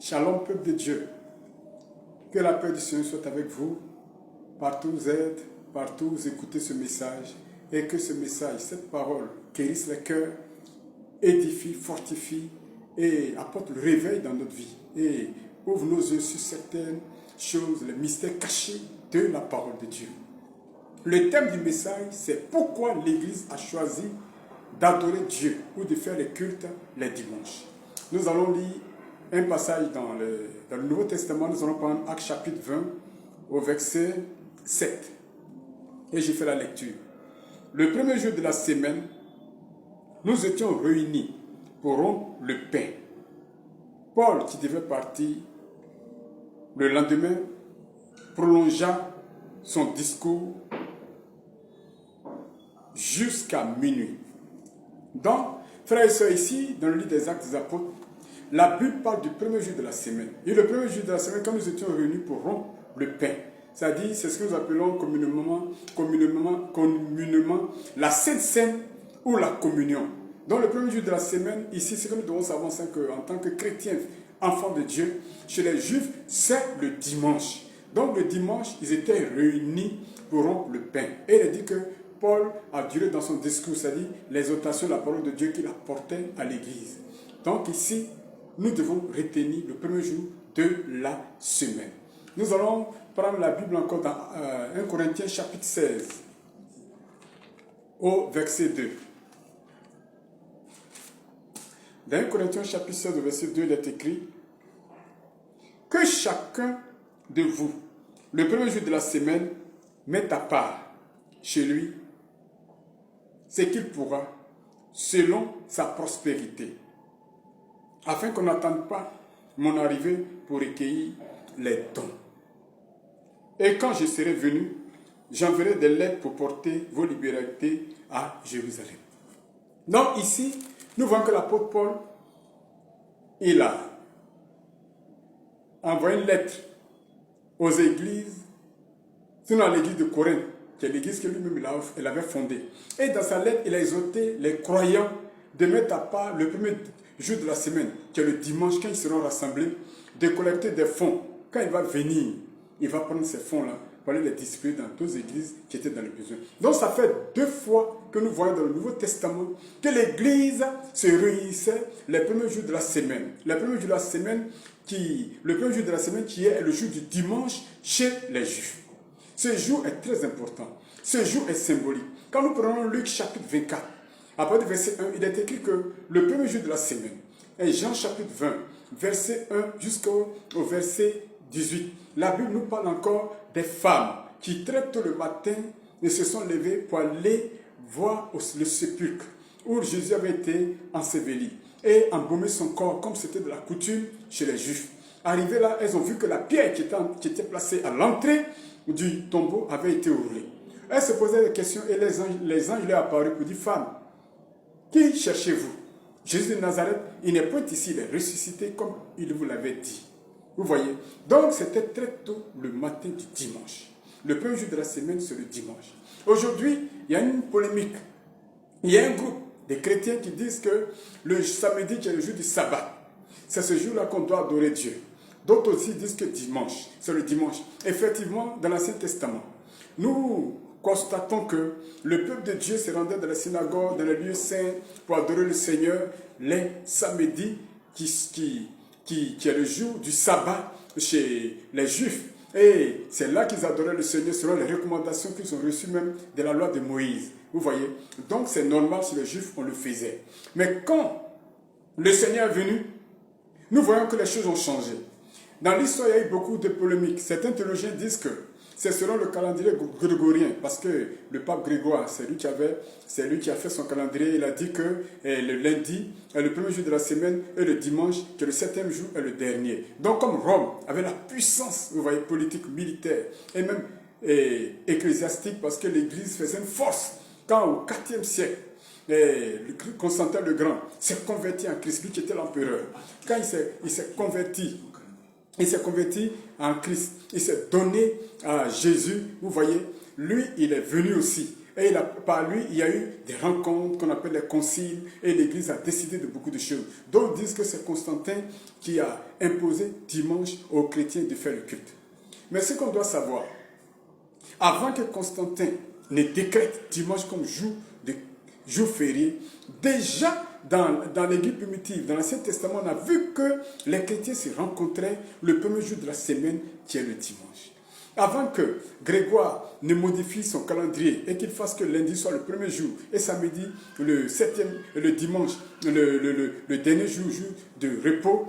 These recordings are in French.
Shalom, peuple de Dieu. Que la paix du Seigneur soit avec vous, partout où vous êtes, partout où vous écoutez ce message, et que ce message, cette parole, guérisse les cœurs, édifie, fortifie et apporte le réveil dans notre vie. Et ouvre nos yeux sur certaines choses, les mystères cachés de la parole de Dieu. Le thème du message, c'est pourquoi l'Église a choisi d'adorer Dieu ou de faire les cultes les dimanches. Nous allons lire un passage dans le Nouveau Testament. Nous allons prendre Actes chapitre 20 au verset 7. Et j'ai fait la lecture. Le premier jour de la semaine, nous étions réunis pour rompre le pain. Paul, qui devait partir le lendemain, prolongea son discours jusqu'à minuit. Donc, frères et sœurs, ici, dans le livre des Actes des Apôtres, la Bible parle du premier jour de la semaine. Et le premier jour de la semaine, quand nous étions réunis pour rompre le pain, c'est-à-dire, c'est ce que nous appelons communément la Sainte Seine ou la communion. Donc, le premier jour de la semaine, ici, ce que nous devons savoir, c'est qu'en tant que chrétiens, enfants de Dieu, chez les Juifs, c'est le dimanche. Donc, le dimanche, ils étaient réunis pour rompre le pain. Et il a dit que Paul a duré dans son discours, c'est-à-dire l'exhortation de la parole de Dieu qu'il apportait à l'Église. Donc, ici, nous devons retenir le premier jour de la semaine. Nous allons prendre la Bible encore dans 1 Corinthiens chapitre 16 au verset 2. Dans 1 Corinthiens chapitre 16 au verset 2, il est écrit que chacun de vous, le premier jour de la semaine, mette à part chez lui ce qu'il pourra selon sa prospérité, afin qu'on n'attende pas mon arrivée pour recueillir les dons. Et quand je serai venu, j'enverrai des lettres pour porter vos libéralités à Jérusalem. Donc ici, nous voyons que l'apôtre Paul, il a envoyé une lettre aux églises, sinon à l'église de Corinthe, qui est l'église que lui-même il avait fondée. Et dans sa lettre, il a exhorté les croyants de mettre à part le premier jour de la semaine, qui est le dimanche, quand ils seront rassemblés, de collecter des fonds. Quand il va venir, il va prendre ces fonds-là pour aller les distribuer dans d'autres églises qui étaient dans le besoin. Donc ça fait 2 fois que nous voyons dans le Nouveau Testament que l'église se réunissait les premiers jours de la semaine. Le premier jour de la semaine qui est le jour du dimanche chez les Juifs. Ce jour est très important. Ce jour est symbolique. Quand nous prenons Luc chapitre 24, à partir du verset 1, il est écrit que le premier jour de la semaine, et Jean chapitre 20, verset 1 jusqu'au verset 18, la Bible nous parle encore des femmes qui très tôt le matin se sont levées pour aller voir le sépulcre où Jésus avait été enseveli et embaumer son corps comme c'était de la coutume chez les Juifs. Arrivées là, elles ont vu que la pierre qui était placée à l'entrée du tombeau avait été roulée. Elles se posaient des questions et les anges leur apparurent pour dire: femme, qui cherchez-vous? Jésus de Nazareth, il n'est point ici, il est ressuscité comme il vous l'avait dit. Vous voyez? Donc c'était très tôt le matin du dimanche. Le premier jour de la semaine, c'est le dimanche. Aujourd'hui, il y a une polémique. Il y a un groupe de chrétiens qui disent que le samedi, qui est le jour du sabbat, c'est ce jour-là qu'on doit adorer Dieu. D'autres aussi disent que dimanche, c'est le dimanche. Effectivement, dans l'Ancien Testament, nous constatons que le peuple de Dieu se rendait dans la synagogue, dans les lieux saints, pour adorer le Seigneur les samedis, qui est le jour du sabbat chez les Juifs. Et c'est là qu'ils adoraient le Seigneur selon les recommandations qu'ils ont reçues même de la loi de Moïse. Vous voyez? Donc c'est normal si les Juifs, on le faisait. Mais quand le Seigneur est venu, nous voyons que les choses ont changé. Dans l'histoire, il y a eu beaucoup de polémiques. Certains théologiens disent que c'est selon le calendrier grégorien, parce que le pape Grégoire, c'est lui qui a fait son calendrier. Il a dit que le lundi est le premier jour de la semaine et le dimanche, que le 7e jour est le dernier. Donc comme Rome avait la puissance, vous voyez, politique, militaire et même ecclésiastique, parce que l'Église faisait une force. Quand au 4e siècle, Constantin le Grand s'est converti en Christ, lui qui était l'empereur. Quand il s'est converti en Christ, il s'est donné à Jésus, vous voyez, lui, il est venu aussi Et par lui, il y a eu des rencontres qu'on appelle les conciles et l'Église a décidé de beaucoup de choses. D'autres disent que c'est Constantin qui a imposé dimanche aux chrétiens de faire le culte. Mais ce qu'on doit savoir, avant que Constantin ne décrète dimanche comme jour férié, déjà dans l'Église primitive, dans l'Ancien Testament, on a vu que les chrétiens se rencontraient le premier jour de la semaine, qui est le dimanche. Avant que Grégoire ne modifie son calendrier et qu'il fasse que lundi soit le premier jour et samedi le dimanche, le dernier jour de repos,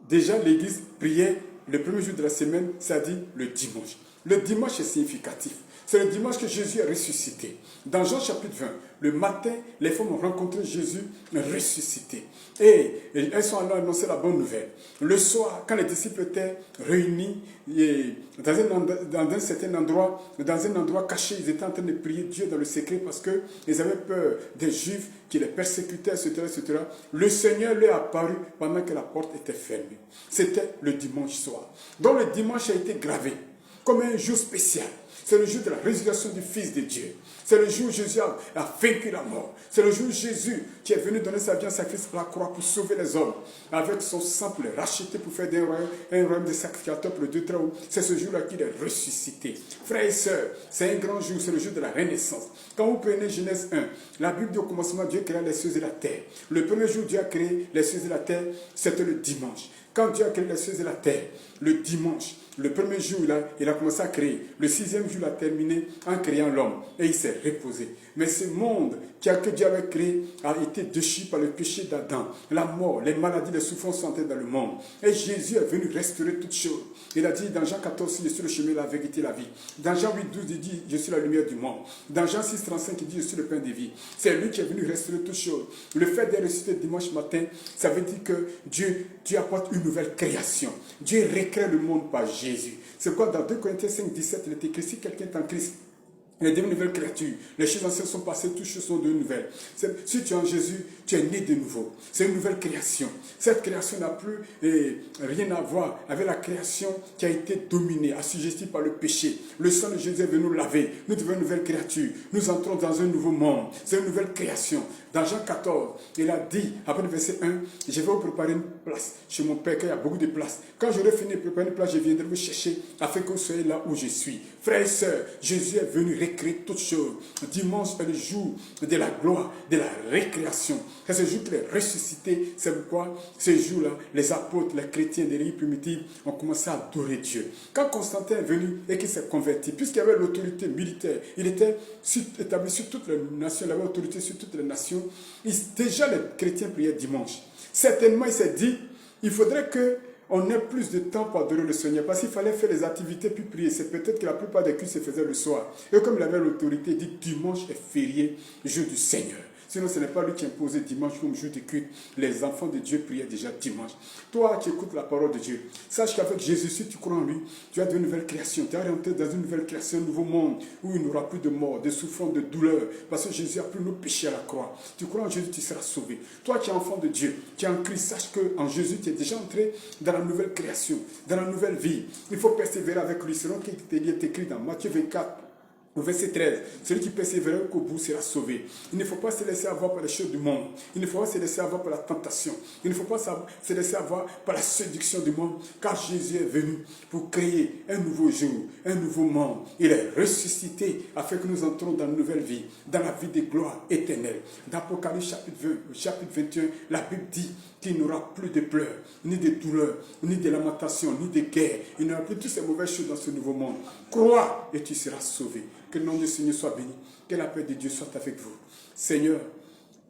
déjà l'Église priait le premier jour de la semaine, c'est-à-dire le dimanche. Le dimanche est significatif. C'est le dimanche que Jésus est ressuscité. Dans Jean chapitre 20, le matin, les femmes ont rencontré Jésus ressuscité. Et elles sont allées annoncer la bonne nouvelle. Le soir, quand les disciples étaient réunis dans un certain endroit, dans un endroit caché, ils étaient en train de prier Dieu dans le secret parce qu'ils avaient peur des Juifs qui les persécutaient, etc., etc. Le Seigneur leur est apparu pendant que la porte était fermée. C'était le dimanche soir. Donc le dimanche a été gravé comme un jour spécial. C'est le jour de la résurrection du Fils de Dieu. C'est le jour où Jésus a vaincu la mort. C'est le jour où Jésus qui est venu donner sa vie en sacrifice pour la croix pour sauver les hommes. Avec son sang pour les racheter, pour faire un royaume de sacrificateurs pour le Dieu très haut. C'est ce jour-là qu'il est ressuscité. Frères et sœurs, c'est un grand jour, c'est le jour de la renaissance. Quand vous prenez Genèse 1, la Bible dit au commencement, Dieu créa les cieux et la terre. Le premier jour, Dieu a créé les cieux et la terre, c'était le dimanche. Quand Dieu a créé les cieux et la terre, le dimanche, le premier jour, il a commencé à créer. Le 6e jour, il a terminé en créant l'homme. Et il s'est reposé. Mais ce monde que Dieu avait créé a été déchiré par le péché d'Adam. La mort, les maladies, les souffrances sont entrées dans le monde. Et Jésus est venu restaurer toutes choses. Il a dit dans Jean 14, je suis le chemin, la vérité, la vie. Dans Jean 8, 12, il dit, je suis la lumière du monde. Dans Jean 6, 35, il dit, je suis le pain de vie. C'est lui qui est venu restaurer toutes choses. Le fait d'être ressuscité dimanche matin, ça veut dire que Dieu apporte une nouvelle création. Dieu recrée le monde par Jésus. C'est quoi dans 2 Corinthiens 5, 17, il est écrit, si quelqu'un est en Christ, il est devenu une nouvelle créature. Les choses anciennes sont passées, toutes choses sont devenues nouvelles. Si tu es en Jésus, tu es né de nouveau. C'est une nouvelle création. Cette création n'a plus rien à voir avec la création qui a été dominée, assujettie par le péché. Le sang de Jésus est venu nous laver. Nous devenons une nouvelle créature. Nous entrons dans un nouveau monde. C'est une nouvelle création. Dans Jean 14, il a dit, après le verset 1, je vais vous préparer une place chez mon Père, car il y a beaucoup de places. Quand j'aurai fini de préparer une place, je viendrai vous chercher afin que vous soyez là où je suis. Frères et sœurs, Jésus est venu recréer toutes choses. Dimanche est le jour de la gloire, de la récréation. C'est ce jour qu'il est ressuscité. C'est pourquoi ce jour-là, les apôtres, les chrétiens de l'Église primitive ont commencé à adorer Dieu. Quand Constantin est venu et qu'il s'est converti, puisqu'il y avait l'autorité militaire, il était établi sur toutes les nations, il avait autorité sur toutes les nations. Déjà les chrétiens priaient dimanche. Certainement, il s'est dit, il faudrait qu'on ait plus de temps pour adorer le Seigneur, parce qu'il fallait faire les activités puis prier. C'est peut-être que la plupart des cultes se faisaient le soir. Et comme il avait l'autorité, il dit dimanche est férié, jour du Seigneur. Sinon, ce n'est pas lui qui imposait dimanche comme jour de culte. Les enfants de Dieu priaient déjà dimanche. Toi qui écoutes la parole de Dieu, sache qu'avec Jésus, si tu crois en lui, tu as de nouvelles créations. Tu es rentré dans une nouvelle création, un nouveau monde où il n'y aura plus de mort, de souffrance, de douleur. Parce que Jésus a pris nos péchés à la croix. Tu crois en Jésus, tu seras sauvé. Toi qui es enfant de Dieu, tu es en Christ, sache qu'en Jésus, tu es déjà entré dans la nouvelle création, dans la nouvelle vie. Il faut persévérer avec lui. Selon ce qui est écrit dans Matthieu 24. Au verset 13, celui qui persévère qu'au bout sera sauvé. Il ne faut pas se laisser avoir par les choses du monde. Il ne faut pas se laisser avoir par la tentation. Il ne faut pas se laisser avoir par la séduction du monde. Car Jésus est venu pour créer un nouveau jour, un nouveau monde. Il est ressuscité afin que nous entrons dans une nouvelle vie, dans la vie de gloire éternelle. Dans Apocalypse chapitre 21, la Bible dit qu'il n'y aura plus de pleurs, ni de douleurs, ni de lamentations, ni de guerre. Il n'y aura plus toutes ces mauvaises choses dans ce nouveau monde. Crois et tu seras sauvé. Que le nom du Seigneur soit béni. Que la paix de Dieu soit avec vous. Seigneur,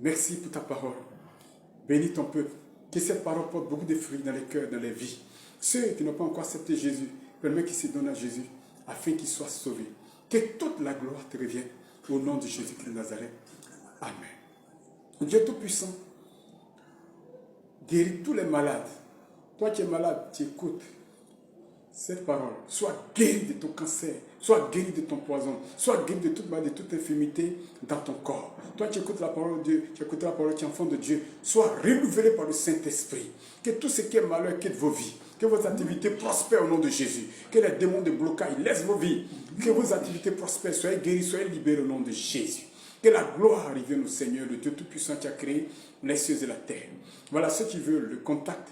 merci pour ta parole. Bénis ton peuple. Que cette parole porte beaucoup de fruits dans les cœurs, dans les vies. Ceux qui n'ont pas encore accepté Jésus, permets qu'ils se donnent à Jésus afin qu'ils soient sauvés. Que toute la gloire te revienne au nom de Jésus-Christ de Nazareth. Amen. Dieu Tout-Puissant, guéris tous les malades. Toi qui es malade, tu écoutes. cette parole. Sois guéri de ton cancer. Sois guéri de ton poison. Sois guéri de toute maladie, de toute infirmité dans ton corps. Toi, tu écoutes la parole de Dieu. Tu écoutes la parole, tu es enfant de Dieu. Sois renouvelé par le Saint-Esprit. Que tout ce qui est malheur quitte vos vies. Que vos activités prospèrent au nom de Jésus. Que les démons de blocage laissent vos vies. Que vos activités prospèrent. Soyez guéris, soyez libérés au nom de Jésus. Que la gloire revienne au Seigneur, le Dieu Tout-Puissant qui a créé les cieux et la terre. Voilà, ceux qui veulent le contact,